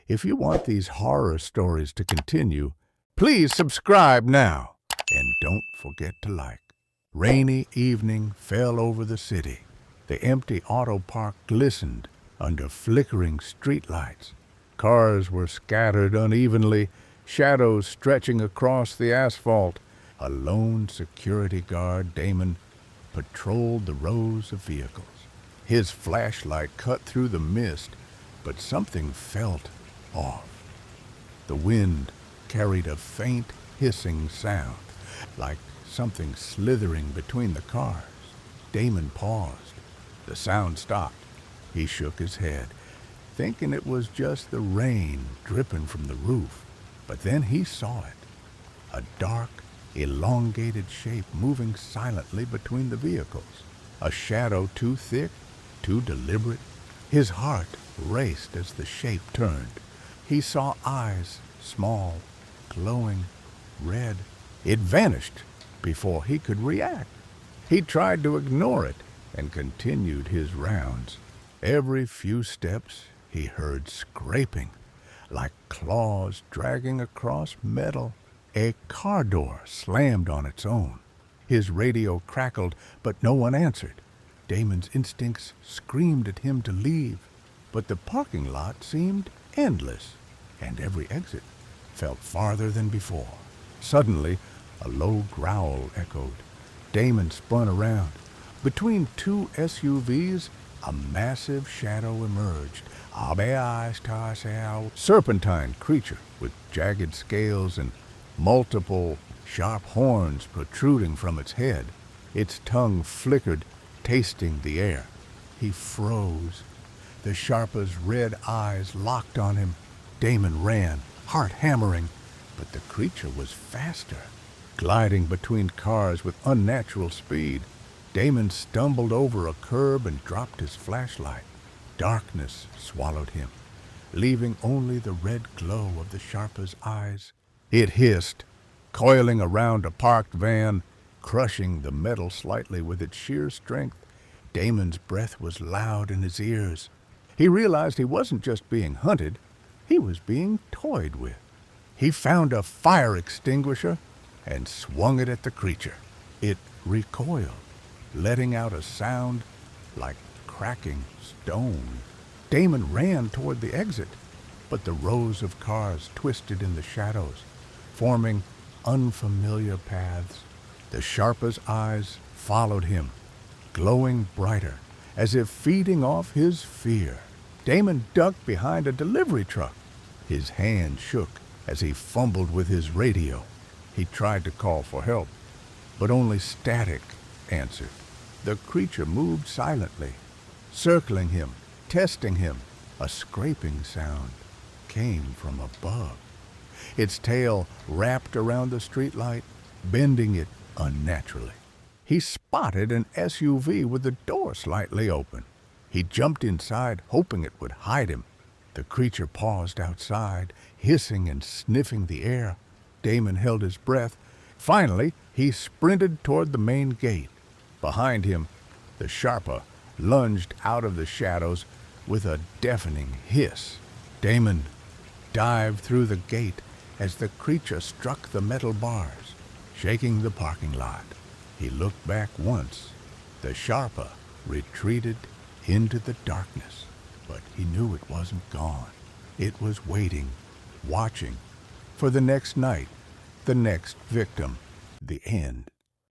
If you want these horror stories to continue, please subscribe now. And don't forget to like. Rainy evening fell over the city. The empty auto park glistened under flickering streetlights. Cars were scattered unevenly, shadows stretching across the asphalt. A lone security guard, Damon, patrolled the rows of vehicles. His flashlight cut through the mist, but something felt off. The wind carried a faint hissing sound, like something slithering between the cars. Damon paused. The sound stopped. He shook his head, thinking it was just the rain dripping from the roof. But then he saw it. A dark, elongated shape moving silently between the vehicles. A shadow too thick, too deliberate. His heart raced as the shape turned. He saw eyes, small, glowing, red. It vanished before he could react. He tried to ignore it and continued his rounds. Every few steps he heard scraping, like claws dragging across metal. A car door slammed on its own. His radio crackled, but no one answered. Damon's instincts screamed at him to leave, but the parking lot seemed endless, and every exit felt farther than before. Suddenly, a low growl echoed. Damon spun around. Between two SUVs, a massive shadow emerged. A serpentine creature with jagged scales and multiple sharp horns protruding from its head. Its tongue flickered, tasting the air. He froze. The Sharpa's red eyes locked on him. Damon ran, heart hammering, but the creature was faster, gliding between cars with unnatural speed. Damon stumbled over a curb and dropped his flashlight. Darkness swallowed him, leaving only the red glow of the Sharpa's eyes. It hissed, coiling around a parked van, crushing the metal slightly with its sheer strength. Damon's breath was loud in his ears. He realized he wasn't just being hunted, he was being toyed with. He found a fire extinguisher and swung it at the creature. It recoiled, letting out a sound like cracking stone. Damon ran toward the exit, but the rows of cars twisted in the shadows, forming unfamiliar paths. The Sharpa's eyes followed him, glowing brighter, as if feeding off his fear. Damon ducked behind a delivery truck. His hand shook as he fumbled with his radio. He tried to call for help, but only static answered. The creature moved silently, circling him, testing him. A scraping sound came from above. Its tail wrapped around the streetlight, bending it unnaturally. He spotted an SUV with the door slightly open. He jumped inside, hoping it would hide him. The creature paused outside, hissing and sniffing the air. Damon held his breath. Finally, he sprinted toward the main gate. Behind him, the Sharpa lunged out of the shadows with a deafening hiss. Damon dived through the gate as the creature struck the metal bars, shaking the parking lot. He looked back once. The Sharpa retreated into the darkness, but he knew it wasn't gone. It was waiting, watching, for the next night, the next victim, the end.